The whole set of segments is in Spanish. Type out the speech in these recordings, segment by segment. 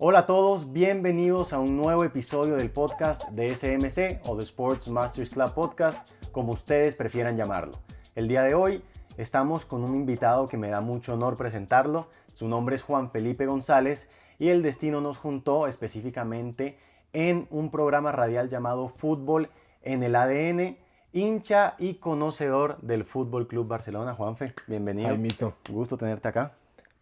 Hola a todos, bienvenidos a un nuevo episodio del podcast de SMC o de Sports Masters Club Podcast, como ustedes prefieran llamarlo. El día de hoy estamos con un invitado que me da mucho honor presentarlo. Su nombre es Juan Felipe González y el destino nos juntó específicamente en un programa radial llamado Fútbol en el ADN, hincha y conocedor del Fútbol Club Barcelona. Juanfe, bienvenido. Jaimito, Gusto tenerte acá.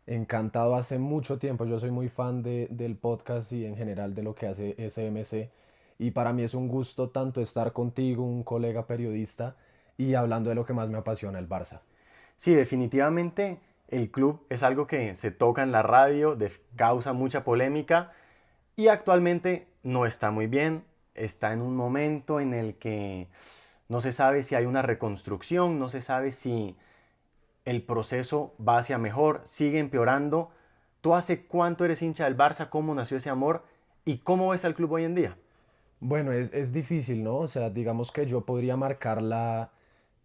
encantado, hace mucho tiempo. Yo soy muy fan del podcast y en general de lo que hace SMC. Y para mí es un gusto tanto estar contigo, un colega periodista, y hablando de lo que más me apasiona, el Barça. Sí, definitivamente el club es algo que se toca en la radio, causa mucha polémica y actualmente no está muy bien. Está en un momento en el que no se sabe si hay una reconstrucción, no se sabe si el proceso va hacia mejor, sigue empeorando. ¿Tú hace cuánto eres hincha del Barça? ¿Cómo nació ese amor? ¿Y cómo ves al club hoy en día? Bueno, es difícil, ¿no? O sea, digamos que yo podría marcar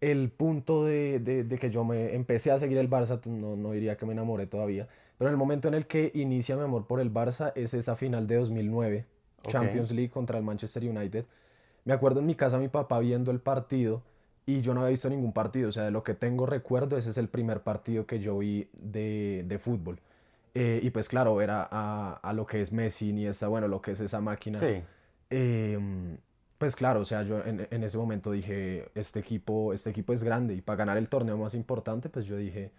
el punto de que yo me empecé a seguir el Barça, no diría que me enamoré todavía, pero el momento en el que inicia mi amor por el Barça es esa final de 2009, Ok. Champions League contra el Manchester United. Me acuerdo en mi casa mi papá viendo el partido y yo no había visto ningún partido, o sea, de lo que tengo recuerdo, ese es el primer partido que yo vi de fútbol. Y pues claro, ver a lo que es Messi y esa, bueno, lo que es esa máquina. Sí. Pues claro, o sea, yo en ese momento dije, este equipo es grande y para ganar el torneo más importante, pues yo dije,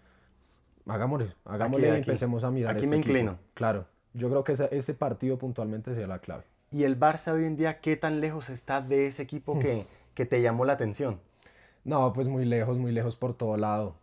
Aquí, hagámosle y aquí. empecemos a mirar Aquí este me equipo. inclino. Claro, yo creo que ese partido puntualmente sería la clave. ¿Y el Barça hoy en día qué tan lejos está de ese equipo que te llamó la atención? No, pues muy lejos por todo lado.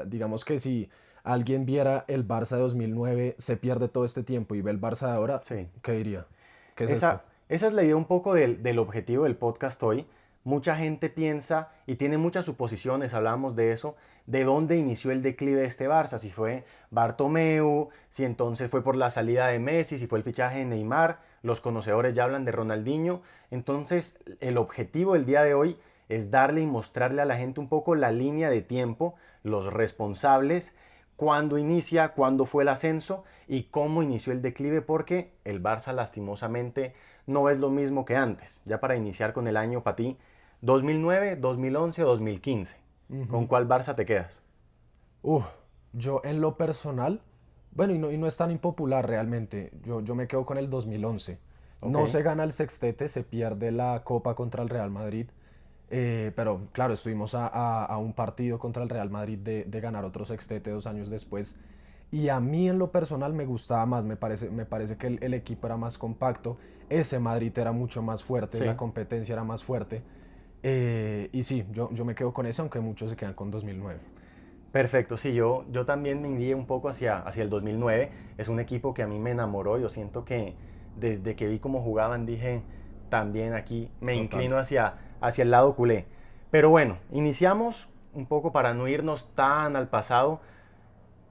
Digamos que si alguien viera el Barça de 2009, se pierde todo este tiempo y ve el Barça de ahora, Sí. ¿qué diría? ¿Qué es esto? Esa es la idea un poco del objetivo del podcast hoy. Mucha gente piensa y tiene muchas suposiciones, hablábamos de eso, de dónde inició el declive de este Barça, si fue Bartomeu, si entonces fue por la salida de Messi, si fue el fichaje de Neymar, los conocedores ya hablan de Ronaldinho. Entonces el objetivo del día de hoy es darle y mostrarle a la gente un poco la línea de tiempo, los responsables, cuándo inicia, cuándo fue el ascenso y cómo inició el declive, porque el Barça lastimosamente no es lo mismo que antes. Ya para iniciar con el año para ti, 2009, 2011 o 2015. ¿Con Ujú. cuál Barça te quedas? Uf, yo en lo personal, bueno, y no es tan impopular realmente, yo me quedo con el 2011. Ok. No se gana el sextete, se pierde la Copa contra el Real Madrid, pero claro, estuvimos a un partido contra el Real Madrid de ganar otro sextete 2 años después. Y a mí en lo personal me gustaba más, me parece que el equipo era más compacto, ese Madrid era mucho más fuerte, la Sí. competencia era más fuerte. Y sí, yo me quedo con ese, aunque muchos se quedan con 2009. Perfecto, sí, yo también me iría un poco hacia el 2009. Es un equipo que a mí me enamoró. Yo siento que desde que vi cómo jugaban dije, también aquí me Total. inclino hacia el lado culé. Pero bueno, iniciamos un poco para no irnos tan al pasado.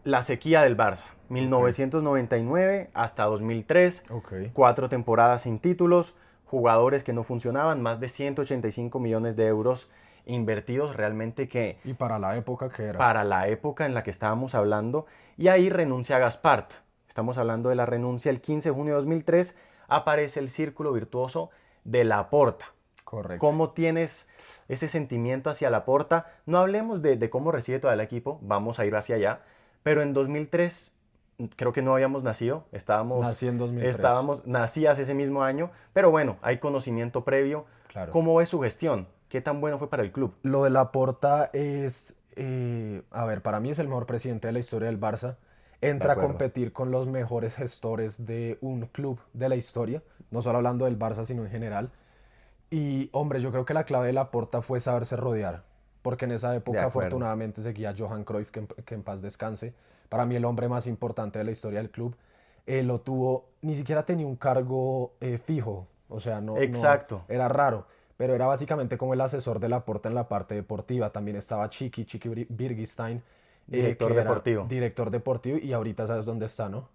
La sequía del Barça, Ok, 1999 hasta 2003, ok. 4 temporadas sin títulos, jugadores que no funcionaban, más de 185 millones de euros invertidos realmente que Y para la época que era. para la época en la que estábamos hablando, y ahí renuncia a Gaspart. Estamos hablando de la renuncia el 15 de junio de 2003, aparece el círculo virtuoso de Laporta. Correcto. ¿Cómo tienes ese sentimiento hacia Laporta? No hablemos de cómo recibe todo el equipo, vamos a ir hacia allá, pero en 2003 creo que no habíamos nacido, Nací en 2003. nacías ese mismo año, pero bueno, hay conocimiento previo. Claro. ¿Cómo es su gestión? ¿Qué tan bueno fue para el club? Lo de Laporta es, a ver, para mí es el mejor presidente de la historia del Barça. De Entra a acuerdo. competir con los mejores gestores de un club de la historia, no solo hablando del Barça, sino en general. Y hombre, yo creo que la clave de Laporta fue saberse rodear, porque en esa De época acuerdo. afortunadamente seguía Johan Cruyff, que en paz descanse, para mí el hombre más importante de la historia del club. Lo tuvo, ni siquiera tenía un cargo fijo, o sea, no, Exacto. era raro, pero era básicamente como el asesor de Laporta en la parte deportiva. También estaba Chiqui Birgistain, Director que era deportivo. director deportivo y ahorita sabes dónde está, ¿no?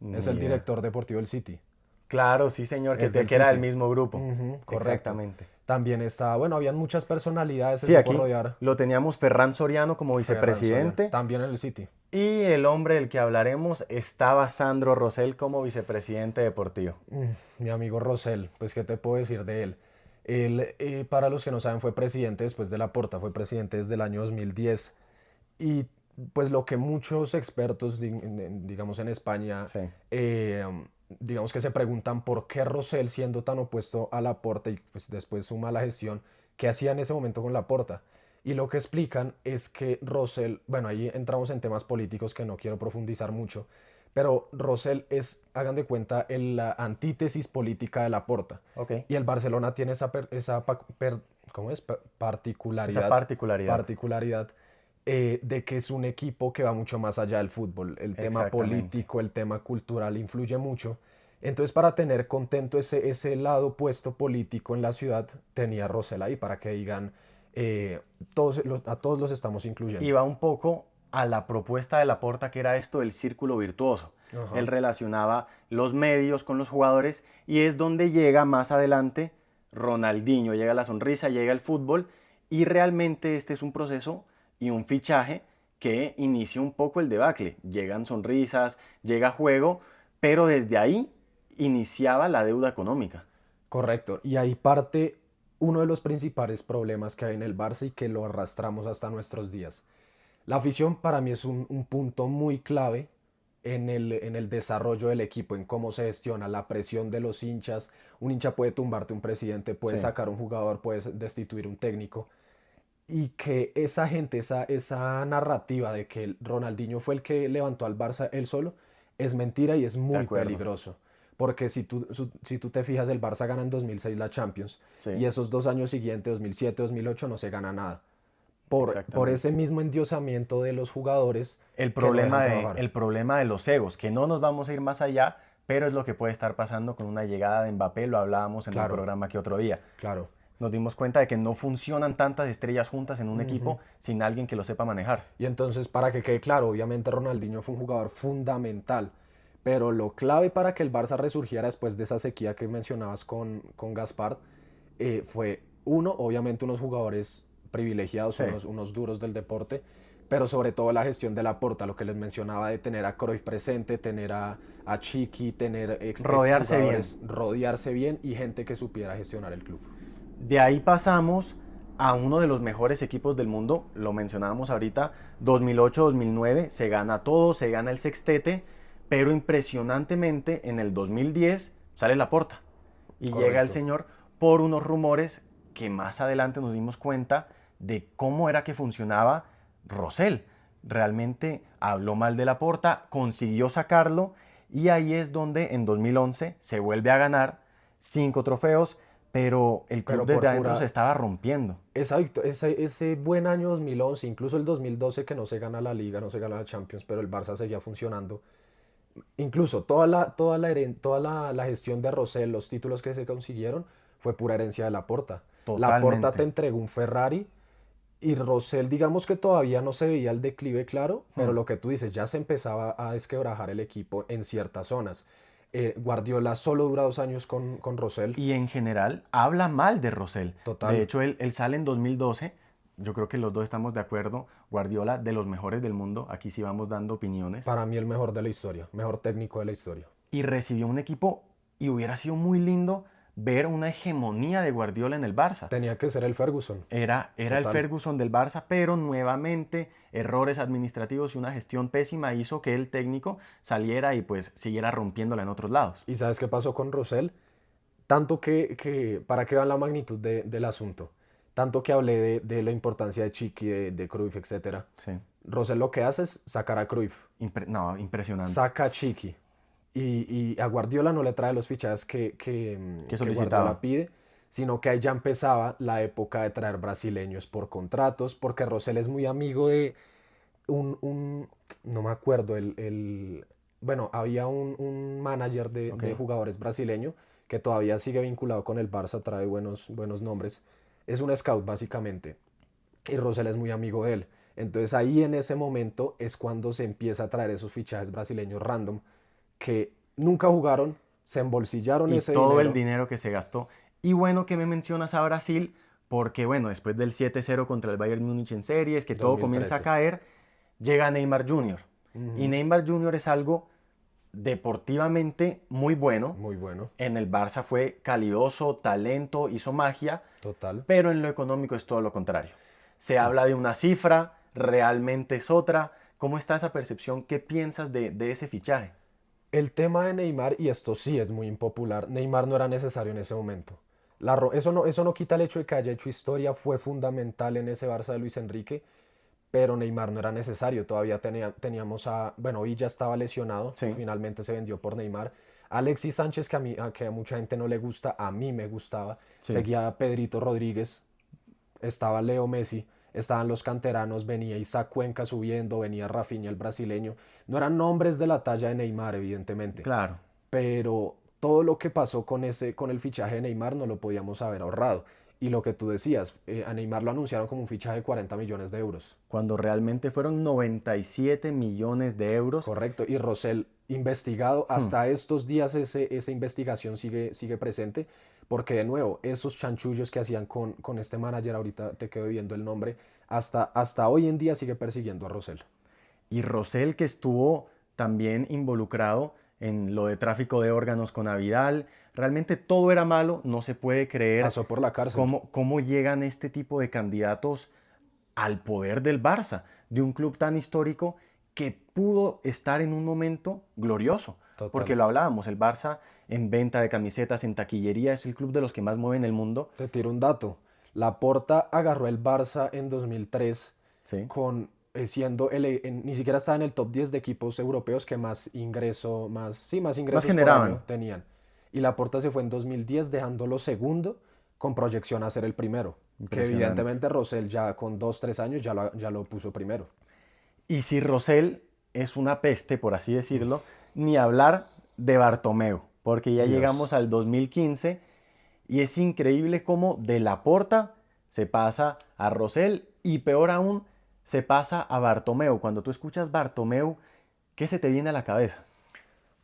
Es Ni el idea. director deportivo del City. Claro, sí, señor, Es del que era del City. mismo grupo. Ujú, correcto. Exactamente. También está, bueno, habían muchas personalidades, se Sí, supo aquí rodear. lo teníamos Ferran Soriano como Ferran Soriano, vicepresidente también en el City. y el hombre del que hablaremos estaba Sandro Rosell como vicepresidente deportivo. Mi amigo Rosell, pues qué te puedo decir de él. Él, para los que no saben, fue presidente después de Laporta, fue presidente desde el año 2010. Y pues lo que muchos expertos, digamos en España, Sí, eh, digamos que se preguntan por qué Rosell, siendo tan opuesto a Laporta y pues después su mala gestión, ¿qué hacía en ese momento con Laporta? Y lo que explican es que Rosell, bueno, ahí entramos en temas políticos que no quiero profundizar mucho, pero Rosell es, hagan de cuenta, la antítesis política de Laporta. ok. Y el Barcelona tiene ¿cómo es? Esa Particularidad, particularidad. particularidad de que es un equipo que va mucho más allá del fútbol. El tema Exactamente. político, el tema cultural influye mucho. Entonces, para tener contento ese lado puesto político en la ciudad, tenía Rosell ahí para que digan, a todos los estamos Y incluyendo. va un poco a la propuesta de Laporta, que era esto del círculo virtuoso. Él Ajá, relacionaba los medios con los jugadores y es donde llega más adelante Ronaldinho, llega la sonrisa, llega el fútbol y realmente este es un proceso y un fichaje que inicia un poco el debacle. Llegan sonrisas, llega juego, pero desde ahí iniciaba la deuda económica. correcto. Y ahí parte uno de los principales problemas que hay en el Barça y que lo arrastramos hasta nuestros días. La afición para mí es un punto muy clave en el desarrollo del equipo, en cómo se gestiona la presión de los hinchas. Un hincha puede tumbarte un presidente, puede Sí, sacar un jugador, puede destituir un técnico. Y que esa gente, esa narrativa de que Ronaldinho fue el que levantó al Barça él solo, es mentira y es de muy acuerdo. peligroso. Porque si tú te fijas, el Barça gana en 2006 la Champions y Sí, esos 2 años siguientes, 2007, 2008, no se gana nada por ese exactamente. mismo endiosamiento de los jugadores el que no problema dejan de, trabajar. el problema de los egos, que no nos vamos a ir más allá, pero es lo que puede estar pasando con una llegada de Mbappé, lo hablábamos en el Claro, programa que otro día. claro. Nos dimos cuenta de que no funcionan tantas estrellas juntas en un equipo sin alguien que lo sepa manejar. Y entonces, para que quede claro, obviamente Ronaldinho fue un jugador fundamental, pero lo clave para que el Barça resurgiera después de esa sequía que mencionabas con Gaspar fue, uno, obviamente unos jugadores privilegiados, Sí, unos duros del deporte, pero sobre todo la gestión de Laporta, lo que les mencionaba de tener a Cruyff presente, tener a Chiqui, tener rodearse bien. exjugadores, rodearse bien y gente que supiera gestionar el club. De ahí pasamos a uno de los mejores equipos del mundo, lo mencionábamos ahorita, 2008-2009, se gana todo, se gana el sextete, pero impresionantemente en el 2010 sale Laporta y llega el Correcto. señor por unos rumores que más adelante nos dimos cuenta de cómo era que funcionaba Rosell. Realmente habló mal de Laporta, consiguió sacarlo y ahí es donde en 2011 se vuelve a ganar 5 trofeos, pero el club Pero desde por adentro se pura, estaba rompiendo. ese buen año 2011, incluso el 2012 que no se gana la Liga, no se gana la Champions, pero el Barça seguía funcionando. Incluso toda la gestión de Rosell, los títulos que se consiguieron, fue pura herencia de Laporta. Laporta te Totalmente. entregó un Ferrari y Rosell, digamos que todavía no se veía el declive claro, Hmm. pero lo que tú dices, ya se empezaba a desquebrajar el equipo en ciertas zonas. Guardiola solo dura 2 años con Rosell, Y en general habla mal de Rosell. De total. hecho, él sale en 2012. Yo creo que los dos estamos de acuerdo. Guardiola, de los mejores del mundo. Aquí sí vamos dando opiniones. Para mí el mejor de la historia, mejor técnico de la historia. Y recibió un equipo y hubiera sido muy lindo ver una hegemonía de Guardiola en el Barça. Tenía que ser el Ferguson, Era el total. Ferguson del Barça, pero nuevamente errores administrativos y una gestión pésima hizo que el técnico saliera y pues siguiera rompiéndola en otros lados. ¿Y sabes qué pasó con Rosell? Tanto para que vean la magnitud del asunto, tanto que hablé de la importancia de Chiqui, de Cruyff, etcétera. Sí. Rosell lo que hace es sacar a Cruyff, No, impresionante. saca a Chiqui. Y a Guardiola no le trae los fichajes ¿Qué que Guardiola solicitaba? pide, sino que ahí ya empezaba la época de traer brasileños por contratos, porque Rosell es muy amigo de un no me acuerdo, bueno, había un manager Ok. de jugadores brasileño que todavía sigue vinculado con el Barça, trae buenos nombres. Es un scout básicamente y Rosell es muy amigo de él. Entonces ahí en ese momento es cuando se empieza a traer esos fichajes brasileños random que nunca jugaron, se embolsillaron Y ese todo el dinero. dinero que se gastó. Y bueno que me mencionas a Brasil, porque bueno, después del 7-0 contra el Bayern Múnich en series, que todo comienza a 2013. caer, llega Neymar Jr. Y Ujú. Neymar Jr. es algo deportivamente muy bueno. Muy bueno, En el Barça fue calidoso, talento, hizo magia, total. pero en lo económico es todo lo contrario. Se habla de una cifra, realmente es otra. ¿Cómo está esa percepción? ¿Qué piensas de ese fichaje? El tema de Neymar, y esto sí es muy impopular, Neymar no era necesario en ese momento. Eso no quita el hecho de que haya hecho historia, fue fundamental en ese Barça de Luis Enrique, pero Neymar no era necesario. Todavía teníamos bueno, Villa estaba lesionado, Sí, finalmente se vendió por Neymar. Alexis Sánchez, que a mucha gente no le gusta, a mí me gustaba. sí. Seguía a Pedrito Rodríguez, estaba Leo Messi, estaban los canteranos, venía Isaac Cuenca subiendo, venía Rafinha el brasileño. No eran nombres de la talla de Neymar, evidentemente, Claro. pero todo lo que pasó con el fichaje de Neymar no lo podíamos haber ahorrado. Y lo que tú decías, a Neymar lo anunciaron como un fichaje de 40 millones de euros. Cuando realmente fueron 97 millones de euros. Correcto. Y Rosell investigado, Hmm. hasta estos días esa investigación sigue presente, porque de nuevo, esos chanchullos que hacían con este manager, ahorita te quedo viendo el nombre, hasta hoy en día sigue persiguiendo a Rosell. Y Rosell, que estuvo también involucrado en lo de tráfico de órganos con Avidal. Realmente todo era malo, no se puede creer Pasó por la cárcel. cómo llegan este tipo de candidatos al poder del Barça, de un club tan histórico que pudo estar en un momento glorioso. Porque Total. lo hablábamos, el Barça en venta de camisetas, en taquillería, es el club de los que más mueven el mundo. Te tiro un dato. Laporta agarró el Barça en 2003 Sí. siendo ni siquiera estaba en el top 10 de equipos europeos que más Más ingresos por año generaban. tenían. Y Laporta se fue en 2010 dejándolo segundo con proyección a ser el primero. Que Impresionante. evidentemente Rosell ya con 2 3 años ya lo puso primero. Y si Rosell es una peste, por así decirlo, ni hablar de Bartomeu, porque ya llegamos Dios. al 2015 y es increíble cómo de Laporta se pasa a Rosell y peor aún se pasa a Bartomeu. Cuando tú escuchas Bartomeu, ¿qué se te viene a la cabeza?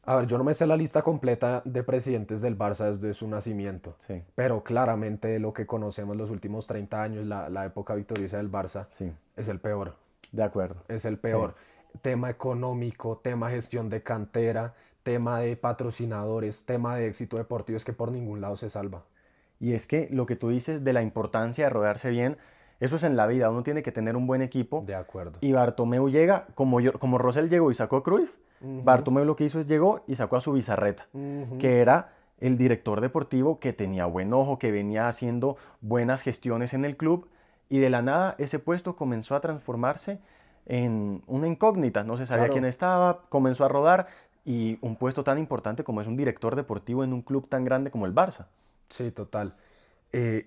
A ver, yo no me sé la lista completa de presidentes del Barça desde su nacimiento, Sí, pero claramente lo que conocemos los últimos 30 años, la época victoriosa del Barça, sí, es el peor. de acuerdo. Es el Sí. peor. Tema económico, tema gestión de cantera, tema de patrocinadores, tema de éxito deportivo, es que por ningún lado se salva. Y es que lo que tú dices de la importancia de rodearse bien, eso es en la vida, uno tiene que tener un buen equipo. De acuerdo. Y Bartomeu llega, como Rosell llegó y sacó a Cruyff, Ujú, Bartomeu lo que hizo es llegó y sacó a su Bizarreta, ujú. que era el director deportivo que tenía buen ojo, que venía haciendo buenas gestiones en el club, y de la nada ese puesto comenzó a transformarse en una incógnita, no se sabía quién Claro, estaba, comenzó a rodar, y un puesto tan importante como es un director deportivo en un club tan grande como el Barça. sí, total.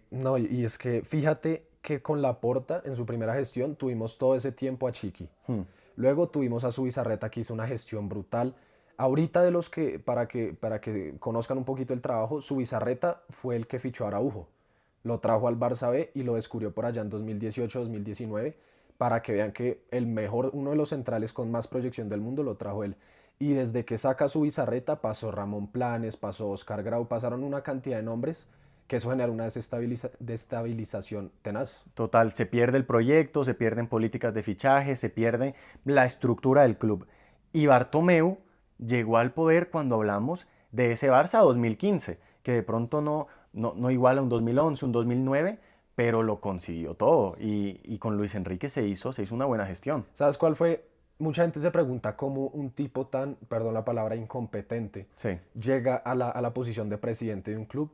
No, y es que fíjate que con Laporta en su primera gestión tuvimos todo ese tiempo a Chiqui. Hmm, Luego tuvimos a Zubizarreta que hizo una gestión brutal. Ahorita de los que, para que conozcan un poquito el trabajo, Zubizarreta fue el que fichó a Araujo. Lo trajo al Barça B y lo descubrió por allá en 2018-2019 para que vean que uno de los centrales con más proyección del mundo lo trajo él. Y desde que saca su bizarreta pasó Ramón Planes, pasó Oscar Grau, pasaron una cantidad de nombres que eso genera una destabilización tenaz. Total, se pierde el proyecto, se pierden políticas de fichaje, se pierde la estructura del club. Y Bartomeu llegó al poder cuando hablamos de ese Barça 2015, que de pronto no iguala un 2011, un 2009, pero lo consiguió todo. Y con Luis Enrique se hizo una buena gestión. ¿Sabes cuál fue? Mucha gente se pregunta cómo un tipo tan, perdón la palabra, incompetente Sí, llega a la posición de presidente de un club.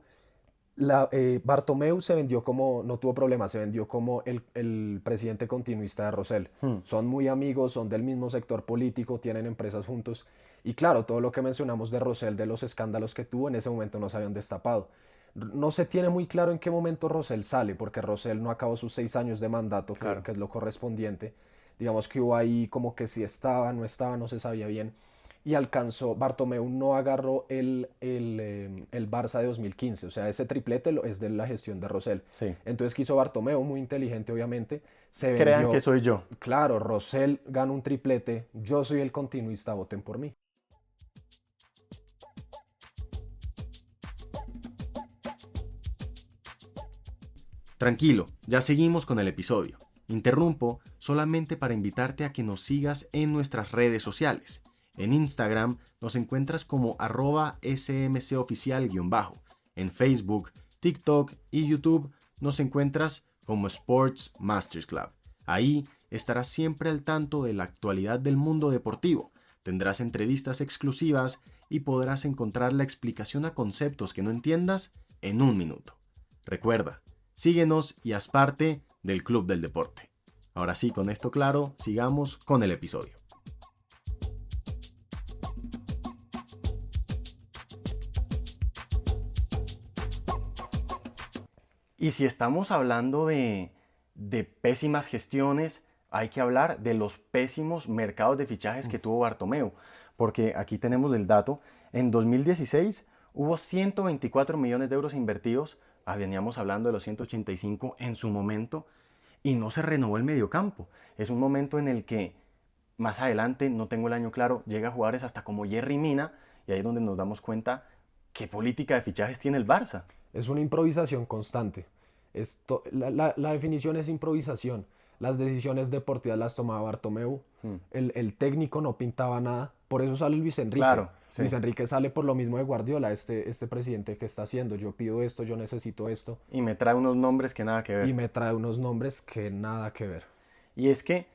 Bartomeu se vendió como, no tuvo problema, se vendió como el presidente continuista de Rosell. hmm, Son muy amigos, son del mismo sector político, tienen empresas juntos. Y claro, todo lo que mencionamos de Rosell, de los escándalos que tuvo, en ese momento no se habían destapado. No se tiene muy claro en qué momento Rosell sale, porque Rosell no acabó sus 6 años de mandato, que, claro. que es lo correspondiente. Digamos que hubo ahí como que si estaba, no estaba, no se sabía bien y alcanzó, Bartomeu no agarró el Barça de 2015, o sea, ese triplete es de la gestión de Rosell. Sí. Entonces quiso Bartomeu, muy inteligente obviamente, se Crean que vendió, soy yo. claro, Rosell gana un triplete, yo soy el continuista, voten por mí. Tranquilo, ya seguimos con el episodio. Interrumpo solamente para invitarte a que nos sigas en nuestras redes sociales. En Instagram nos encuentras como @smcoficial_. En Facebook, TikTok y YouTube nos encuentras como Sports Masters Club. Ahí estarás siempre al tanto de la actualidad del mundo deportivo. Tendrás entrevistas exclusivas y podrás encontrar la explicación a conceptos que no entiendas en un minuto. Recuerda, síguenos y haz parte del Club del Deporte. Ahora sí, con esto claro, sigamos con el episodio. Y si estamos hablando de pésimas gestiones, hay que hablar de los pésimos mercados de fichajes que tuvo Bartomeu. Porque aquí tenemos el dato. En 2016 hubo 124 millones de euros invertidos. Veníamos hablando de los 185 en su momento. Y no se renovó el mediocampo. Es un momento en el que más adelante, no tengo el año claro, llega a jugadores hasta como Yerry Mina. Y ahí es donde nos damos cuenta qué política de fichajes tiene el Barça. Es una improvisación constante. La definición es improvisación. Las decisiones deportivas las tomaba Bartomeu. El técnico no pintaba nada. Por eso sale Luis Enrique. Claro, sí. Luis Enrique sale por lo mismo de Guardiola. Este presidente que está haciendo. Yo pido esto, yo necesito esto. Y me trae unos nombres que nada que ver. Y es que,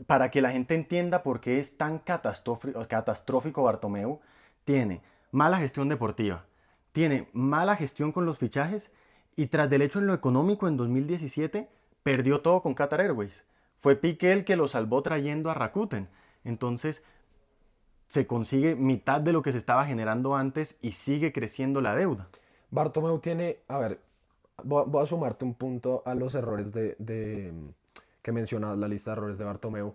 para que la gente entienda por qué es tan catastrófico Bartomeu, tiene mala gestión deportiva, tiene mala gestión con los fichajes y tras del hecho en lo económico en 2017 perdió todo con Qatar Airways. Fue Piqué el que lo salvó trayendo a Rakuten. Entonces se consigue mitad de lo que se estaba generando antes y sigue creciendo la deuda. Bartomeu tiene, a ver, voy a sumarte un punto a los errores que mencionas, la lista de errores de Bartomeu,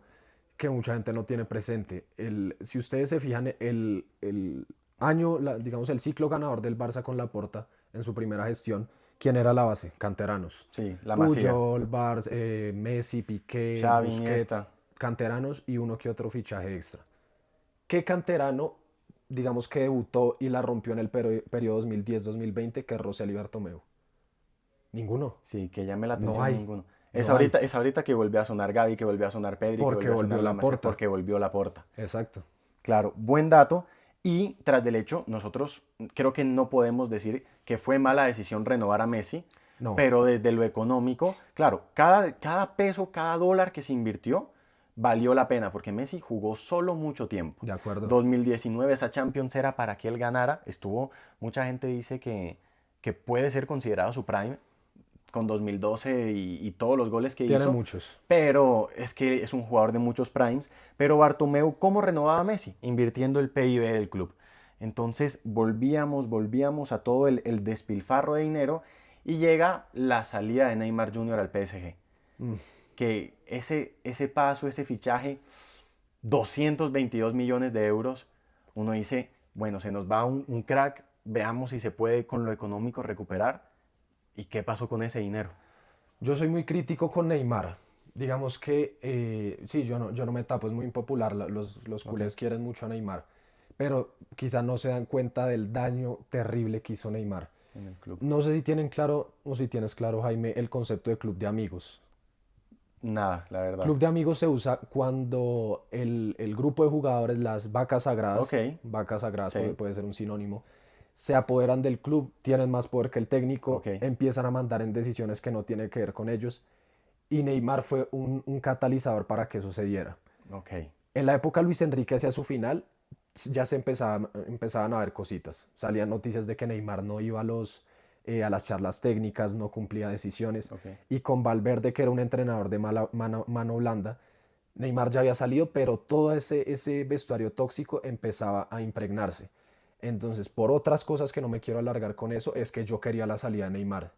que mucha gente no tiene presente. Si ustedes se fijan, el año, digamos el ciclo ganador del Barça con Laporta en su primera gestión, ¿quién era la base? Canteranos. Sí, la Masía. Puyol, Messi, Piqué, Xavi, Busquets, Iniesta. canteranos y uno que otro fichaje extra. ¿Qué canterano, digamos que debutó y la rompió en el periodo 2010-2020 que es Rosell y Bartomeu? Ninguno. Sí, que llame la atención No hay. ninguno. No Es hay. ahorita que volvió a sonar Gavi, que volvió a sonar Pedri, Porque que volvió a volvió sonar La Masía, Laporta. porque volvió Laporta. Exacto. Claro, buen dato. Y tras del hecho, nosotros creo que no podemos decir que fue mala decisión renovar a Messi, No. pero desde lo económico, claro, cada peso, cada dólar que se invirtió valió la pena, porque Messi jugó solo mucho tiempo. De acuerdo. 2019 esa Champions era para que él ganara. Mucha gente dice que puede ser considerado su prime con 2012 y todos los goles que Tiene hizo. muchos. Pero es que es un jugador de muchos primes. Pero Bartomeu, ¿cómo renovaba a Messi? Invirtiendo el PIB del club. Entonces volvíamos a todo el despilfarro de dinero y llega la salida de Neymar Jr. al PSG. Que ese paso, ese fichaje, 222 millones de euros, uno dice, bueno, se nos va un crack, veamos si se puede con lo económico recuperar. ¿Y qué pasó con ese dinero? Yo soy muy crítico con Neymar. Digamos que, sí, yo no me tapo, es muy impopular. Los culés quieren mucho a Neymar. Pero quizá no se dan cuenta del daño terrible que hizo Neymar. En el club. No sé si tienen claro, o si tienes claro, Jaime, el concepto de club de amigos. Nada, la verdad. Club de amigos se usa cuando el grupo de jugadores, las vacas sagradas, vacas sagradas Sí. puede ser un sinónimo, se apoderan del club, tienen más poder que el técnico, empiezan a mandar en decisiones que no tienen que ver con ellos. Y Neymar fue un catalizador para que eso se diera. En la época Luis Enrique hacia su final, ya se empezaban a ver cositas. Salían noticias de que Neymar no iba a las charlas técnicas, no cumplía decisiones. Y con Valverde, que era un entrenador de mano blanda, Neymar ya había salido, pero todo ese vestuario tóxico empezaba a impregnarse. Entonces, por otras cosas que no me quiero alargar con eso, es que yo quería la salida de Neymar.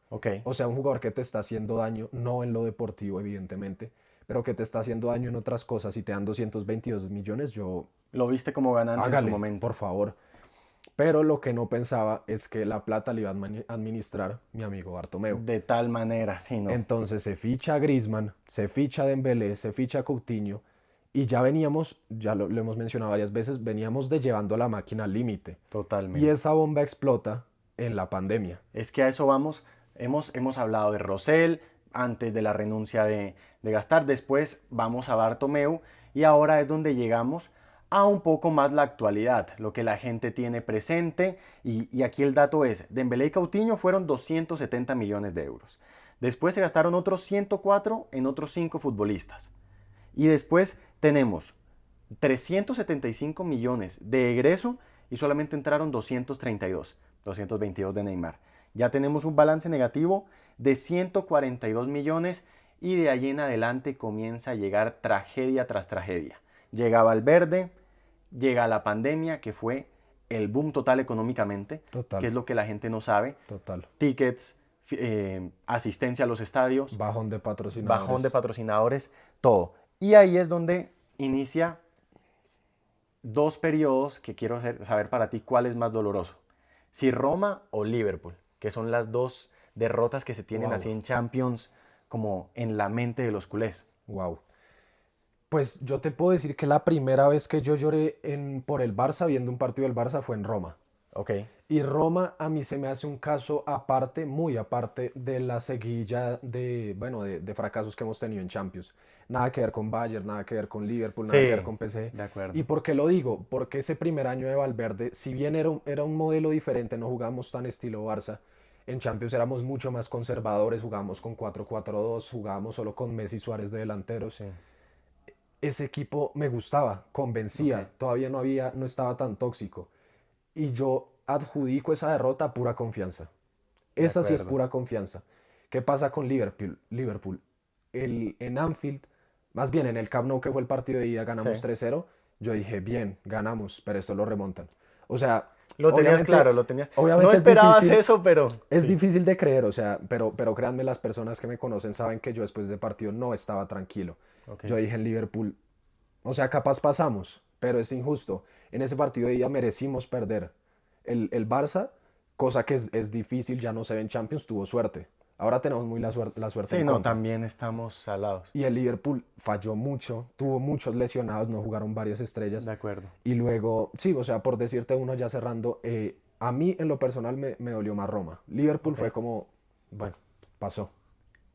O sea, un jugador que te está haciendo daño, no en lo deportivo, evidentemente, pero que te está haciendo daño en otras cosas y te dan 222 millones, yo... Lo viste como ganancia hágale, en su momento. Por favor. Pero lo que no pensaba es que la plata le iba a administrar mi amigo Bartomeu. De tal manera, sí, ¿no? Entonces se ficha a Griezmann, se ficha a Dembélé, se ficha a Coutinho y ya veníamos, ya lo hemos mencionado varias veces, veníamos de llevando la máquina al límite. Totalmente. Y esa bomba explota en la pandemia. Es que a eso vamos. Hemos hablado de Rosell, antes de la renuncia de Gastar, después vamos a Bartomeu y ahora es donde llegamos a un poco más la actualidad, lo que la gente tiene presente y aquí el dato es, Dembélé y Coutinho fueron 270 millones de euros. Después se gastaron otros 104 en otros 5 futbolistas. Y después tenemos 375 millones de egreso y solamente entraron 222 de Neymar. Ya tenemos un balance negativo de 142 millones y de ahí en adelante comienza a llegar tragedia tras tragedia. Llega Valverde, llega la pandemia que fue el boom total económicamente, Total. que es lo que la gente no sabe. Total. Tickets, asistencia a los estadios, Bajón de patrocinadores. bajón de patrocinadores, todo. Y ahí es donde inicia dos periodos que quiero saber para ti cuál es más doloroso. Si Roma o Liverpool, que son las dos derrotas que se tienen así en Champions como en la mente de los culés. Wow. Pues yo te puedo decir que la primera vez que yo lloré por el Barça, viendo un partido del Barça, fue en Roma. Ok. Y Roma a mí se me hace un caso aparte, muy aparte de la seguilla de fracasos que hemos tenido en Champions. Nada que ver con Bayern, nada que ver con Liverpool, nada que ver con PSG. De acuerdo. ¿Y por qué lo digo? Porque ese primer año de Valverde, si bien era un modelo diferente, no jugábamos tan estilo Barça, en Champions éramos mucho más conservadores, jugábamos con 4-4-2, jugábamos solo con Messi y Suárez de delanteros. Sí. Ese equipo me gustaba, convencía, Ok. todavía no estaba tan tóxico. Y yo adjudico esa derrota a pura confianza. De Esa sí es acuerdo. pura confianza. ¿Qué pasa con Liverpool? En Anfield, más bien en el Camp Nou, que fue el partido de ida, ganamos Sí. 3-0. Yo dije, bien, ganamos, pero esto lo remontan. O sea, Lo tenías obviamente- claro, lo tenías. obviamente No es esperabas difícil. eso, pero Es sí. difícil de creer, o sea, pero créanme, las personas que me conocen saben que yo después del partido no estaba tranquilo. Ok. Yo dije en Liverpool, o sea, capaz pasamos, pero es injusto. En ese partido de ida merecimos perder. El Barça, cosa que es difícil, ya no se ve en Champions, tuvo suerte. Ahora tenemos muy la suerte Sí, en no, contra. también estamos salados. Y el Liverpool falló mucho, tuvo muchos lesionados, no jugaron varias estrellas. De acuerdo. Y luego, sí, o sea, por decirte uno ya cerrando, a mí en lo personal me dolió más Roma. Liverpool Ok. fue como, bueno, pasó.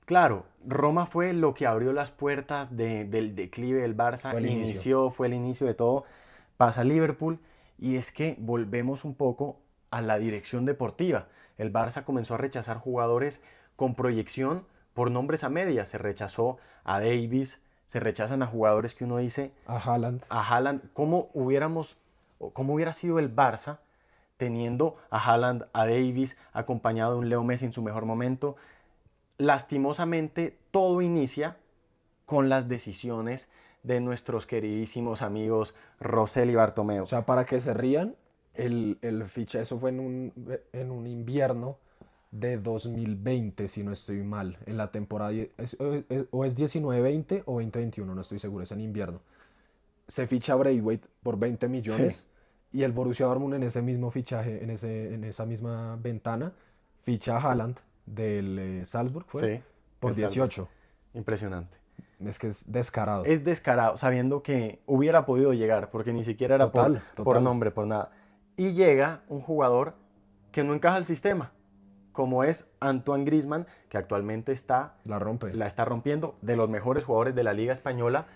Claro, Roma fue lo que abrió las puertas del declive del Barça, Fue el inició, fue el inicio de todo, pasa Liverpool y es que volvemos un poco a la dirección deportiva. El Barça comenzó a rechazar jugadores con proyección por nombres a medias, se rechazó a Davis, se rechazan a jugadores que uno dice, A Haaland. a Haaland, ¿cómo hubiera sido el Barça teniendo a Haaland, a Davis, acompañado de un Leo Messi en su mejor momento? Lastimosamente, todo inicia con las decisiones de nuestros queridísimos amigos Rosell y Bartomeu. O sea, para que se rían, el ficha, eso fue en un invierno de 2020, si no estoy mal, en la temporada, o es 19-20 o 20-21, no estoy seguro, es en invierno. Se ficha a Braithwaite por 20 millones y el Borussia Dortmund en ese mismo fichaje, en esa misma ventana, ficha a Haaland del Salzburg, ¿fue? Sí, Por del 18. Impresionante. Es que es descarado. Es descarado, sabiendo que hubiera podido llegar, porque ni siquiera era Total, por total. nombre, por nada. Y llega un jugador que no encaja al sistema, como es Antoine Griezmann, que actualmente La rompe. la está rompiendo, de los mejores jugadores de la Liga Española,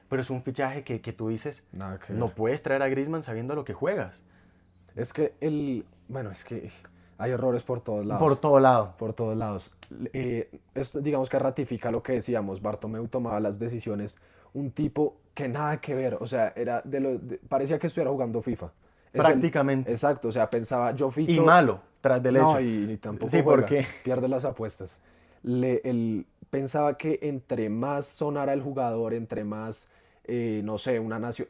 pero es un fichaje que tú dices, Nada que no ver. puedes traer a Griezmann sabiendo a lo que juegas. Es que bueno, es que hay errores por todos lados. Por todo lado. Por todos lados. Esto digamos que ratifica lo que decíamos, Bartomeu tomaba las decisiones, un tipo que nada que ver, o sea, parecía que estuviera jugando FIFA. Prácticamente. Exacto, o sea, pensaba, yo ficho... Y malo, tras del No, hecho. y tampoco Sí, juega, porque pierde las apuestas. Él pensaba que entre más sonara el jugador, entre más, no sé,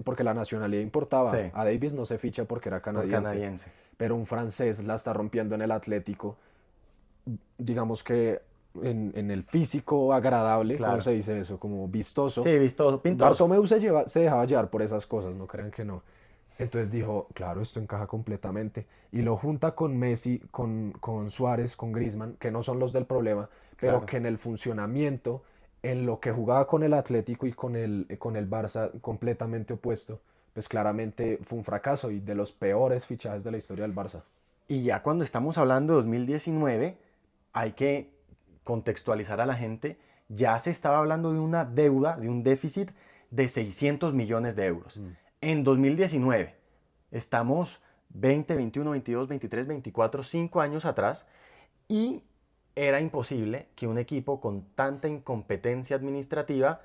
porque la nacionalidad importaba. Sí. A Davis no se ficha porque era canadiense, canadiense. pero un francés la está rompiendo en el Atlético. Digamos que en el físico agradable, Claro. ¿cómo se dice eso? Como vistoso. Sí, vistoso, pintoso. Bartomeu se dejaba llevar por esas cosas, no crean que no. Entonces dijo, claro, esto encaja completamente. Y lo junta con Messi, con Suárez, con Griezmann, que no son los del problema, pero Claro. que en el funcionamiento, en lo que jugaba con el Atlético y con el Barça completamente opuesto, pues claramente fue un fracaso y de los peores fichajes de la historia del Barça. Y ya cuando estamos hablando de 2019, hay que contextualizar a la gente, ya se estaba hablando de una deuda, de un déficit de 600 millones de euros. En 2019, estamos 20, 21, 22, 23, 24, 5 años atrás, y era imposible que un equipo con tanta incompetencia administrativa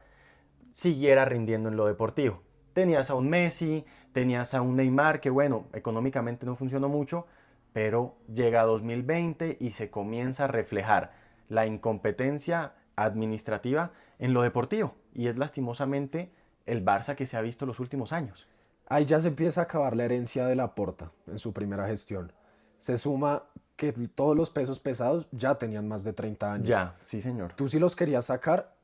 siguiera rindiendo en lo deportivo. Tenías a un Messi, tenías a un Neymar que, bueno, económicamente no funcionó mucho, pero llega 2020 y se comienza a reflejar la incompetencia administrativa en lo deportivo. Y es lastimosamente el Barça que se ha visto los últimos años. Ahí ya se empieza a acabar la herencia de Laporta en su primera gestión. Se suma que todos los pesos pesados ya tenían más de 30 años. Ya, sí señor. Tú si los querías sacar,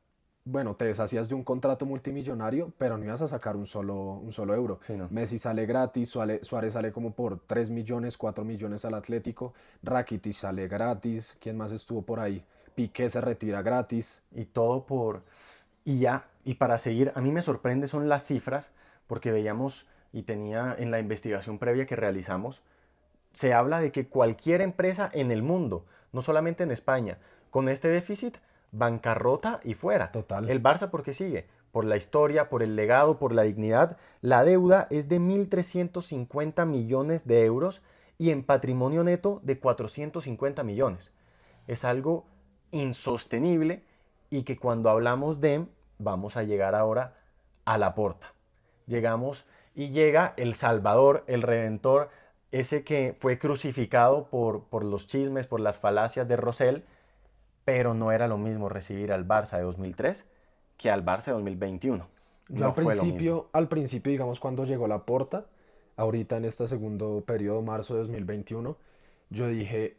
bueno, te deshacías de un contrato multimillonario, pero no ibas a sacar un solo euro. Sí, no. Messi sale gratis, Suárez sale como por 3 millones, 4 millones al Atlético, Rakitic sale gratis, ¿quién más estuvo por ahí? Piqué se retira gratis. Y todo por... Y ya, y para seguir, a mí me sorprende son las cifras, porque veíamos y tenía en la investigación previa que realizamos, se habla de que cualquier empresa en el mundo, no solamente en España, con este déficit, bancarrota y fuera. Total. El Barça, ¿por qué sigue? Por la historia, por el legado, por la dignidad. La deuda es de 1.350 millones de euros y en patrimonio neto de 450 millones. Es algo insostenible y que cuando hablamos de, vamos a llegar ahora a Laporta. Llegamos y llega el Salvador, el Redentor, ese que fue crucificado por los chismes, por las falacias de Rosell, pero no era lo mismo recibir al Barça de 2003 que al Barça de 2021. Yo No fue lo mismo. al principio, digamos, cuando llegó Laporta, ahorita en este segundo periodo, marzo de 2021, yo dije,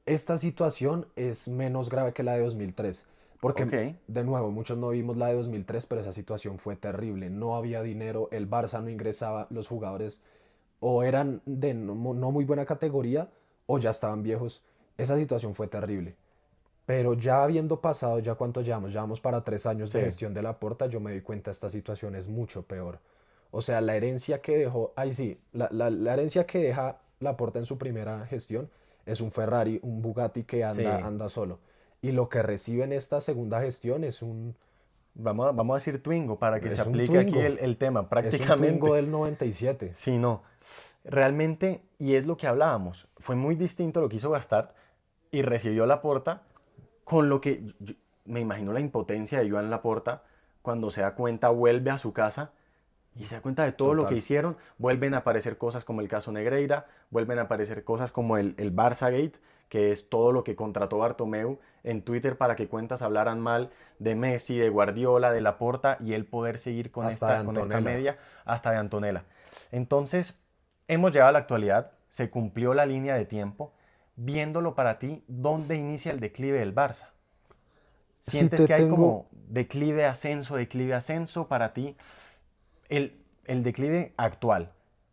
esta situación es menos grave que la de 2003. Porque, Ok. de nuevo, muchos no vimos la de 2003, pero esa situación fue terrible. No había dinero, el Barça no ingresaba, los jugadores o eran de no muy buena categoría o ya estaban viejos. Esa situación fue terrible. Pero ya habiendo pasado, ya cuánto llevamos, llevamos para 3 años de Sí. gestión de Laporta, yo me di cuenta esta situación es mucho peor. O sea, la herencia que dejó, ahí sí, la herencia que deja Laporta en su primera gestión es un Ferrari, un Bugatti que Sí. anda solo. Y lo que recibe en esta segunda gestión Vamos a decir Twingo para que se es un aplique aquí Twingo. el tema, Es un Twingo prácticamente. del 97. Sí, no. Realmente, y es lo que hablábamos, fue muy distinto lo que hizo Gastard y recibió Laporta con lo que me imagino la impotencia de Joan Laporta cuando se da cuenta, vuelve a su casa y se da cuenta de todo lo que Total. hicieron. Vuelven a aparecer cosas como el caso Negreira, vuelven a aparecer cosas como el Barça Gate, que es todo lo que contrató Bartomeu en Twitter para que cuentas hablaran mal de Messi, de Guardiola, de Laporta y él poder seguir Hasta de con esta Antonella. media hasta de Antonella. Entonces, hemos llegado a la actualidad, se cumplió la línea de tiempo. Viéndolo para ti, ¿dónde inicia el declive del Barça? Si ¿Sientes te que hay tengo, como declive, ascenso para ti? El declive actual,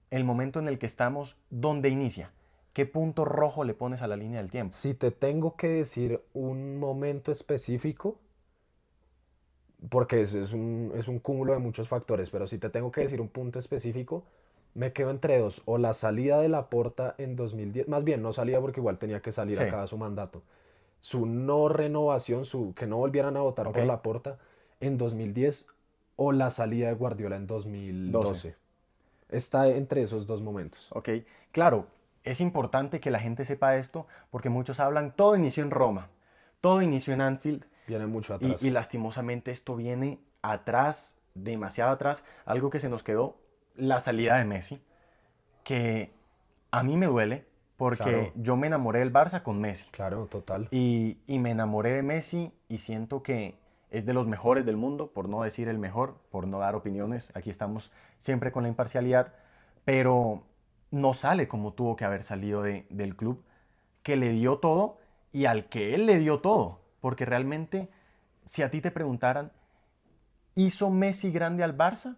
el momento en el que estamos, ¿dónde inicia? ¿Qué punto rojo le pones a la línea del tiempo? si te tengo que decir un momento específico, porque es un cúmulo de muchos factores, pero si te tengo que decir un punto específico, me quedo entre dos, o la salida de Laporta en 2010, más bien no salía porque igual tenía que salir Sí, acá su mandato, su no renovación, que no volvieran a votar ok, por Laporta en 2010, o la salida de Guardiola en 12, 2012. Está entre esos dos momentos. ok. Claro, es importante que la gente sepa esto porque muchos hablan, todo inició en Roma, todo inició en Anfield Viene mucho y atrás. lastimosamente esto viene atrás, demasiado atrás, algo que se nos quedó, la salida de Messi, que a mí me duele porque Claro, yo me enamoré del Barça con Messi claro, total. y me enamoré de Messi y siento que es de los mejores del mundo, por no decir el mejor, por no dar opiniones, aquí estamos siempre con la imparcialidad, pero no sale como tuvo que haber salido del club, que le dio todo y al que él le dio todo, porque realmente si a ti te preguntaran, ¿hizo Messi grande al Barça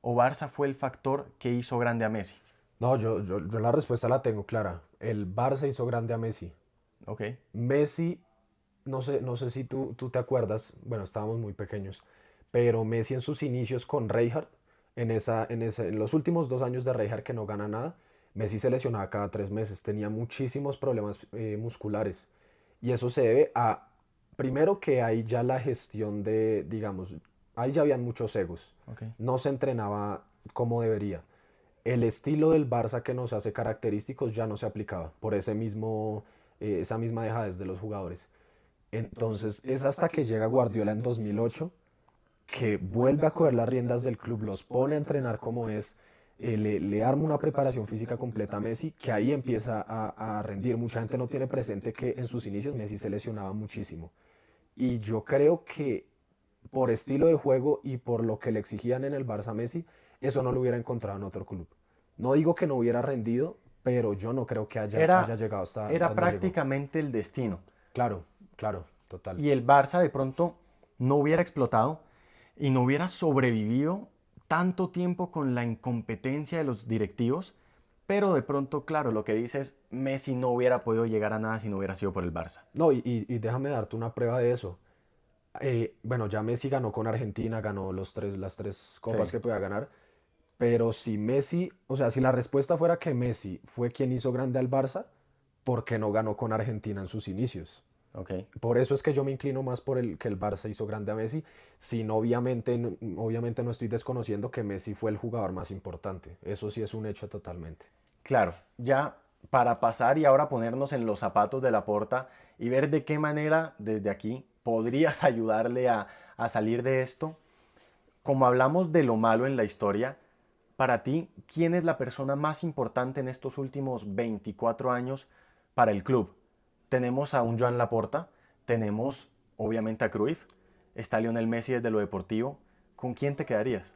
o Barça fue el factor que hizo grande a Messi? No, yo la respuesta la tengo clara. El Barça hizo grande a Messi. Ok, Messi, no sé si tú te acuerdas, bueno, estábamos muy pequeños, pero Messi en sus inicios con Rijkaard, en los últimos 2 años de Rijkaard que no gana nada, Messi se lesionaba cada 3 meses, tenía muchísimos problemas musculares. Y eso se debe a Primero que ahí ya la gestión de, digamos, ahí ya habían muchos egos. Ok. No se entrenaba como debería. El estilo del Barça que nos hace característicos ya no se aplicaba por esa misma dejadez de los jugadores. Entonces es hasta que llega Guardiola en 2008 que vuelve a coger las riendas del club, los pone a entrenar como es, le arma una preparación física completa a Messi, que ahí empieza a rendir. Mucha gente no tiene presente que en sus inicios Messi se lesionaba muchísimo. Y yo creo que por estilo de juego y por lo que le exigían en el Barça a Messi, eso no lo hubiera encontrado en otro club. No digo que no hubiera rendido, pero yo no creo que haya Era, llegado hasta era donde llegó. prácticamente el destino. Claro, claro, total. Y el Barça de pronto no hubiera explotado y no hubiera sobrevivido tanto tiempo con la incompetencia de los directivos, pero de pronto, claro, lo que dices, Messi no hubiera podido llegar a nada si no hubiera sido por el Barça. No, y déjame darte una prueba de eso. Bueno, ya Messi ganó con Argentina, ganó las tres copas Sí, que podía ganar, pero si Messi, o sea, si la respuesta fuera que Messi fue quien hizo grande al Barça, ¿por qué no ganó con Argentina en sus inicios? ok. Por eso es que yo me inclino más por el que el Barça hizo grande a Messi, sin obviamente, obviamente no estoy desconociendo que Messi fue el jugador más importante. Eso sí es un hecho totalmente. Claro, ya para pasar y ahora ponernos en los zapatos de Laporta y ver de qué manera desde aquí podrías ayudarle a salir de esto. Como hablamos de lo malo en la historia, para ti, ¿quién es la persona más importante en estos últimos 24 años para el club? Tenemos a un Joan Laporta, tenemos obviamente a Cruyff, está Lionel Messi desde lo deportivo. ¿Con quién te quedarías?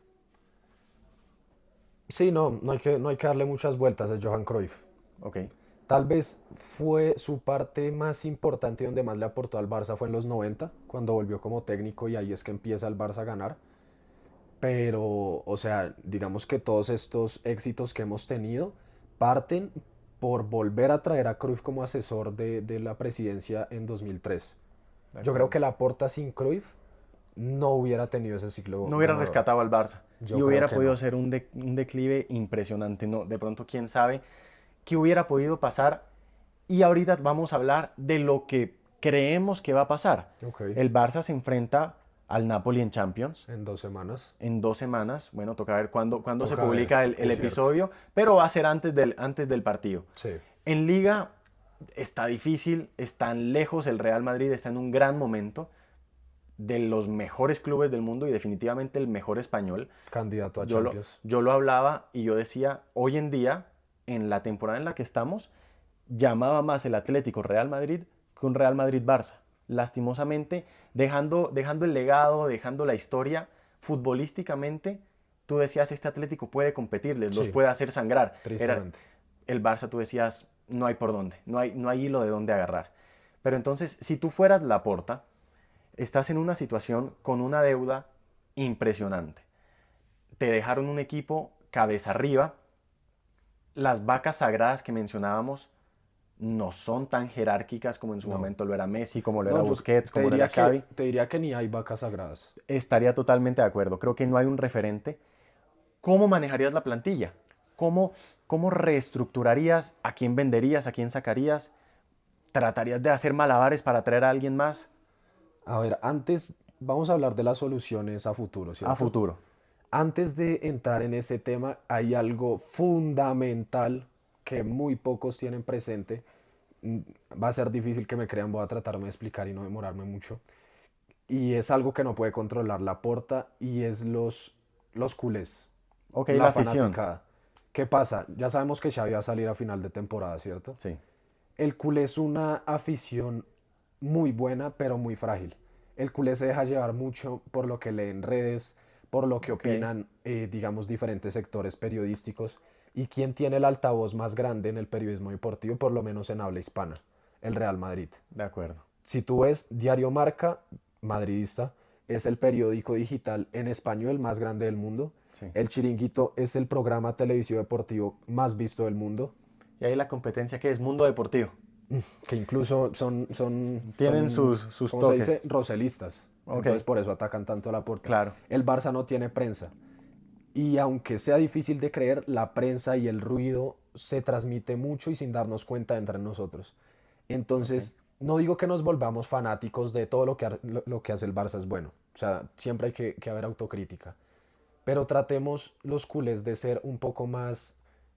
Sí, no, no hay que darle muchas vueltas a Johan Cruyff. Ok, Tal vez fue su parte más importante y donde más le aportó al Barça fue en los 90 cuando volvió como técnico y ahí es que empieza el Barça a ganar. Pero, o sea, digamos que todos estos éxitos que hemos tenido parten por volver a traer a Cruyff como asesor de la presidencia en 2003. de Yo creo acuerdo. que Laporta sin Cruyff no hubiera tenido ese ciclo No hubiera ganador. rescatado al Barça y Yo creo hubiera que podido no. ser un declive impresionante. No, de pronto, quién sabe qué hubiera podido pasar. Y ahorita vamos a hablar de lo que creemos que va a pasar. Ok, El Barça se enfrenta al Napoli en Champions en 2 semanas. en 2 semanas. Bueno, toca ver cuándo se Toca ver, publica el es cierto. episodio, pero va a ser antes del partido. Sí, En Liga está difícil, están lejos, el Real Madrid está en un gran momento, de los mejores clubes del mundo y definitivamente el mejor español. candidato a Yo lo, Champions. yo lo hablaba y yo decía, hoy en día, en la temporada en la que estamos, llamaba más el Atlético Real Madrid que un Real Madrid-Barça. Lastimosamente, dejando el legado, dejando la historia, futbolísticamente, tú decías, este Atlético puede competirles, los Sí, puede hacer sangrar. tristemente. El Barça, tú decías, no hay por dónde, no hay hilo de dónde agarrar. Pero entonces, si tú fueras Laporta, estás en una situación con una deuda impresionante. Te dejaron un equipo cabeza arriba, las vacas sagradas que mencionábamos no son tan jerárquicas como en su No. momento lo era Messi, como lo era No, yo Busquets, como lo era Xavi. te diría que ni hay vacas sagradas. Estaría totalmente de acuerdo. Creo que no hay un referente. ¿Cómo manejarías la plantilla? ¿Cómo reestructurarías? ¿A quién venderías? ¿A quién sacarías? ¿Tratarías de hacer malabares para traer a alguien más A ver, antes vamos a hablar de las soluciones a futuro, a ¿cierto? futuro? Antes de entrar en ese tema, hay algo fundamental que muy pocos tienen presente. Mm, Va a ser difícil que me crean, voy a tratarme de explicar y no demorarme mucho. Y es algo que no puede controlar la porta y es los culés, Ok, la la afición. fanaticada. ¿Qué pasa? Ya sabemos que Xavi va a salir a final de temporada, ¿cierto? Sí, El culé es una afición muy buena, pero muy frágil. El culé se deja llevar mucho por lo que lee en redes, por lo que ok, opinan, digamos, diferentes sectores periodísticos. ¿Y quién tiene el altavoz más grande en el periodismo deportivo, por lo menos en habla hispana? El Real Madrid. de acuerdo. Si tú ves Diario Marca, madridista, es el periódico digital en español más grande del mundo. Sí. El Chiringuito es el programa televisivo deportivo más visto del mundo, Y ahí la competencia que es mundo deportivo. que incluso Tienen sus ¿cómo se toques. dice? Roselistas. Ok, Entonces por eso atacan tanto a la Porta. claro. El Barça no tiene prensa. Y aunque sea difícil de creer, la prensa y el ruido se transmite mucho y sin darnos cuenta entre nosotros. Ok. Entonces, no digo que nos volvamos fanáticos de todo lo que hace el Barça es bueno. O sea, siempre hay que haber autocrítica. Pero tratemos los culés de ser un poco más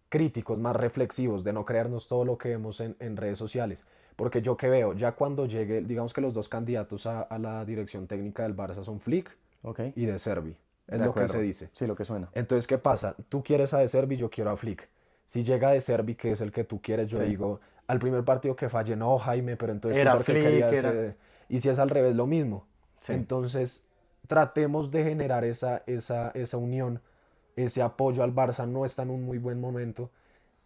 críticos, más reflexivos, de no creernos todo lo que vemos en redes sociales. Porque yo que veo, ya cuando llegue, digamos que los dos candidatos a la dirección técnica del Barça son Flick Ok, y De Zerbi. Es de lo que se acuerdo. dice. Sí, lo que suena. Entonces, ¿qué pasa? Tú quieres a De Zerbi, yo quiero a Flick. Si llega De Zerbi, que es el que tú quieres, yo Sí. digo, al primer partido que falle, no, Jaime, pero entonces tú Era por qué Flick, querías... era... Y si es al revés, lo mismo. Sí. Entonces, tratemos de generar esa unión, ese apoyo al Barça. No está en un muy buen momento.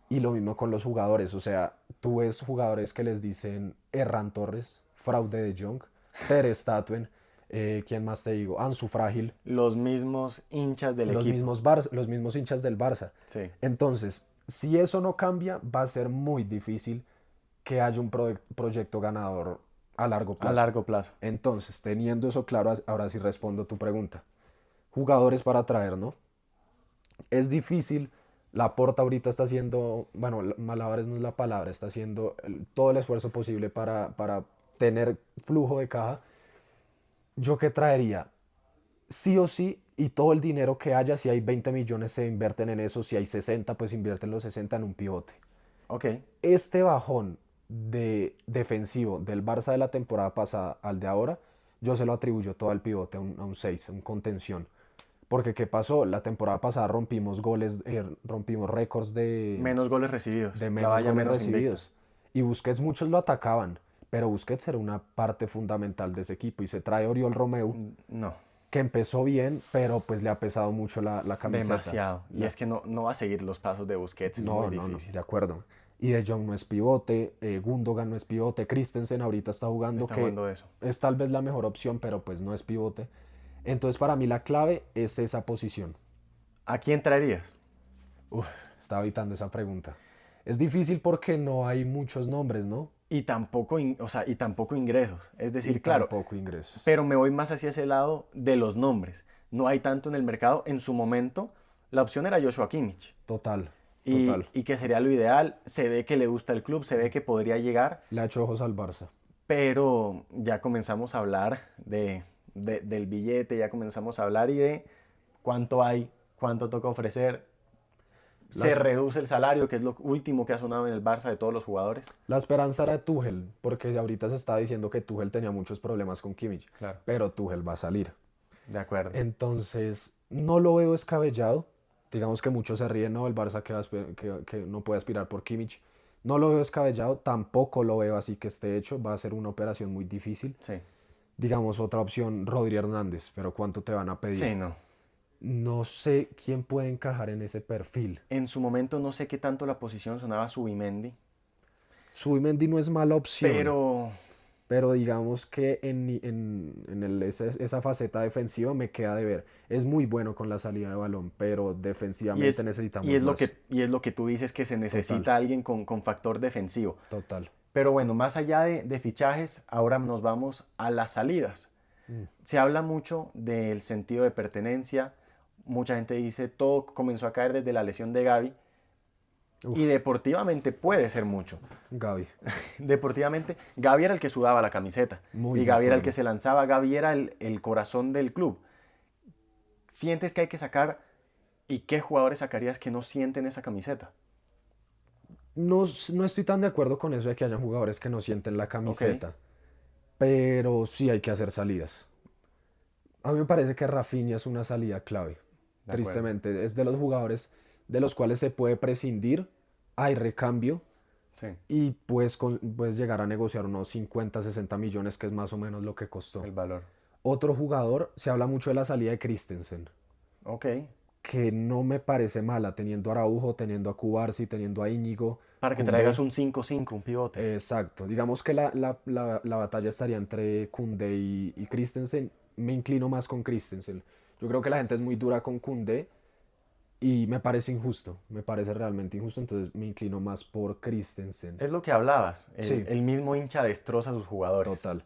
Y lo mismo con los jugadores. O sea, tú ves jugadores que les dicen Herran Torres, Fraude de Jong, Ter Stegen, ¿quién más te digo? Ansu Frágil, Los mismos hinchas del equipo. los mismos hinchas del Barça. Sí. Entonces, si eso no cambia, va a ser muy difícil que haya un proyecto ganador a largo A plazo. largo plazo. Entonces, teniendo eso claro, ahora sí respondo tu pregunta. Jugadores para traer, ¿no? Es difícil. Laporta ahorita está haciendo, bueno, malabares no es la palabra, está haciendo todo el esfuerzo posible para tener flujo de caja. ¿Yo qué traería? Sí o sí, y todo el dinero que haya, si hay 20 millones se invierten en eso, si hay 60 pues invierten los 60 en un pivote. Ok. Este bajón de defensivo del Barça de la temporada pasada al de ahora, yo se lo atribuyo todo al pivote, a un 6, un contención. Porque ¿qué pasó? La temporada pasada rompimos goles, rompimos récords Menos goles recibidos. de La menos valla goles menos invicta. recibidos. Y Busquets muchos lo atacaban, pero Busquets era una parte fundamental de ese equipo y se trae Oriol Romeu, No, que empezó bien, pero pues le ha pesado mucho la camiseta. demasiado. Y es que no va a seguir los pasos de Busquets, es No, muy no, no, difícil. de acuerdo. Y De Jong no es pivote, Gundogan no es pivote, Christensen ahorita está jugando, Está que jugando eso. es tal vez la mejor opción, pero pues no es pivote. Entonces para mí la clave es esa posición. ¿A quién traerías? Uf, estaba evitando esa pregunta. Es difícil porque no hay muchos nombres, ¿no? Y tampoco, o sea, y tampoco ingresos. Es decir, Y claro, tampoco ingresos. pero me voy más hacia ese lado de los nombres. No hay tanto en el mercado. En su momento, la opción era Joshua Kimmich. Total, Y, total. y que sería lo ideal. Se ve que le gusta el club, se ve que podría llegar, Le ha hecho ojos al Barça. pero ya comenzamos a hablar del billete, ya comenzamos a hablar y de cuánto hay, cuánto toca ofrecer. Se Las- reduce el salario, que es lo último que ha sonado en el Barça de todos los jugadores. La esperanza era Tuchel, porque ahorita se está diciendo que Tuchel tenía muchos problemas con Kimmich, Claro. pero Tuchel va a salir. De acuerdo. Entonces, no lo veo descabellado. Digamos que muchos se ríen, no, el Barça que no puede aspirar por Kimmich. No lo veo descabellado, tampoco lo veo así que esté hecho. Va a ser una operación muy difícil. Sí. Digamos, otra opción, Rodri Hernández, pero ¿cuánto te van a pedir? Sí, no. No sé quién puede encajar en ese perfil. En su momento no sé qué tanto la posición sonaba Subimendi, Subimendi no es mala opción, pero digamos que esa faceta defensiva me queda de ver. Es muy bueno con la salida de balón, pero y defensivamente es, necesitamos y es lo más. y es lo que tú dices que se necesita Total, alguien con factor defensivo. total. Pero bueno, más allá de fichajes, ahora nos vamos a las salidas. Mm. Se habla mucho del sentido de pertenencia. Mucha gente dice todo comenzó a caer desde la lesión de Gavi. Uf. Y deportivamente puede ser mucho. Gavi, Deportivamente, Gavi era el que sudaba la camiseta. muy Y de Gavi era el acuerdo. que se lanzaba. Gavi era el corazón del club. ¿Sientes que hay que sacar y qué jugadores sacarías que no sienten esa camiseta? No estoy tan de acuerdo con eso de que hayan jugadores que no sienten la Ok, camiseta, pero sí hay que hacer salidas. A mí me parece que Rafinha es una salida clave. de acuerdo. Tristemente, es de los jugadores de los cuales se puede prescindir, hay recambio Sí, y puedes llegar a negociar unos 50, 60 millones, que es más o menos lo que costó. el valor. Otro jugador, se habla mucho de la salida de Christensen, Ok. que no me parece mala, teniendo a Araujo, teniendo a Cubarsí, teniendo a Íñigo, Para que traigas Koundé. un 5-5, un pivote. Exacto, digamos que la batalla estaría entre Koundé y Christensen. Me inclino más con Christensen. Yo creo que la gente es muy dura con Koundé y me parece injusto, me parece realmente injusto, entonces me inclino más por Christensen. Es lo que hablabas. Sí, El mismo hincha destroza a sus jugadores. total.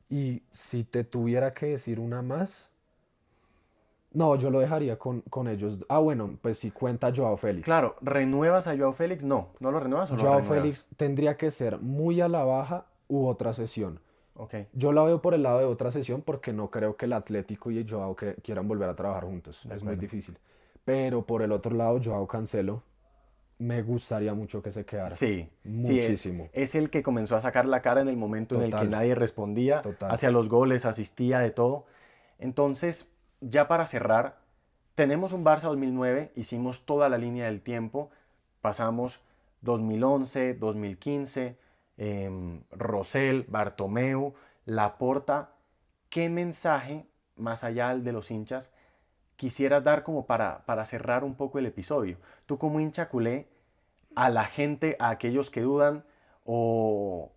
Y si te tuviera que decir una más, no, yo lo dejaría con ellos. Ah, bueno, pues si cuenta Joao Félix. Claro, ¿renuevas a Joao Félix? No, no lo renuevas o lo Joao renuevas. Félix tendría que ser muy a la baja u otra sesión. Ok, Yo la veo por el lado de otra sesión porque no creo que el Atlético y el Joao quieran volver a trabajar juntos. de Es muy acuerdo. difícil. Pero por el otro lado, Joao Cancelo, me gustaría mucho que se quedara. Sí, sí, Muchísimo. es el que comenzó a sacar la cara en el momento en el que Total, nadie respondía, total. hacia los goles, asistía de todo. Entonces, ya para cerrar, tenemos un Barça 2009, hicimos toda la línea del tiempo, pasamos 2011, 2015, Rosell, Bartomeu, Laporta. ¿Qué mensaje, más allá del de los hinchas, quisieras dar como para cerrar un poco el episodio? Tú como hincha culé, a la gente, a aquellos que dudan, o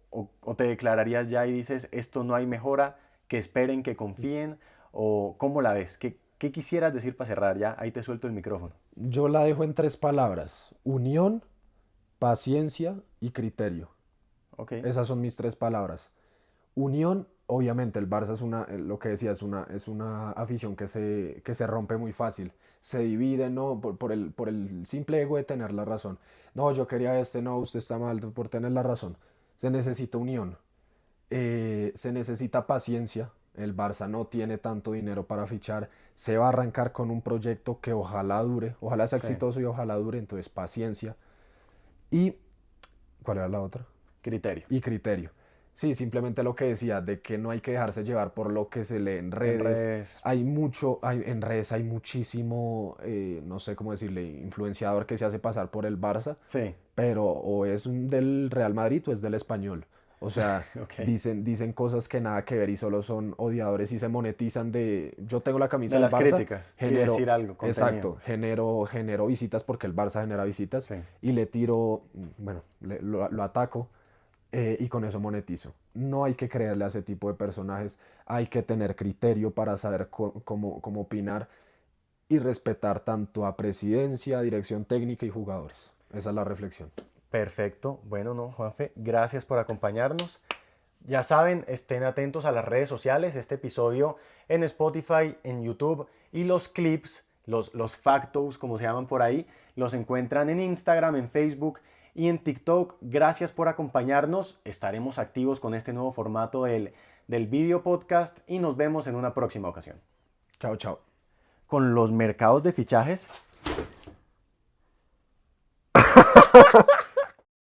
te declararías ya y dices, esto no hay mejora, que esperen, que confíen, o cómo la ves? ¿Qué quisieras decir para cerrar ya? Ahí te suelto el micrófono. Yo la dejo en tres palabras. Unión, paciencia y criterio. Ok, Esas son mis tres palabras. Unión, obviamente, el Barça es lo que decía, es una afición que se rompe muy fácil. Se divide, ¿no? Por el simple ego de tener la razón. No, yo quería este, no, usted está mal por tener la razón. Se necesita unión. Se necesita paciencia. El Barça no tiene tanto dinero para fichar. Se va a arrancar con un proyecto que ojalá dure, ojalá sea sí, exitoso y ojalá dure. Entonces, paciencia. ¿Y cuál era la otra? criterio. Y criterio. Sí, simplemente lo que decía, de que no hay que dejarse llevar por lo que se lee en En redes. redes, En redes hay muchísimo, no sé cómo decirle, influenciador que se hace pasar por el Barça, sí, pero o es del Real Madrid o es del Español. O sea, ok. dicen cosas que nada que ver y solo son odiadores y se monetizan de, yo tengo la camisa De del las Barça, críticas y genero, decir algo, contenido. exacto, genero visitas porque el Barça genera visitas Sí, y le tiro, bueno, lo ataco y con eso monetizo. No hay que creerle a ese tipo de personajes, hay que tener criterio para saber cómo opinar y respetar tanto a presidencia, dirección técnica y jugadores. Esa es la reflexión. perfecto. Bueno, no, Juanfe, gracias por acompañarnos. Ya saben, estén atentos a las redes sociales, este episodio en Spotify, en YouTube y los clips, los factos, como se llaman por ahí, los encuentran en Instagram, en Facebook y en TikTok. Gracias por acompañarnos. Estaremos activos con este nuevo formato del video podcast y nos vemos en una próxima ocasión. Chao, chao. Con los mercados de fichajes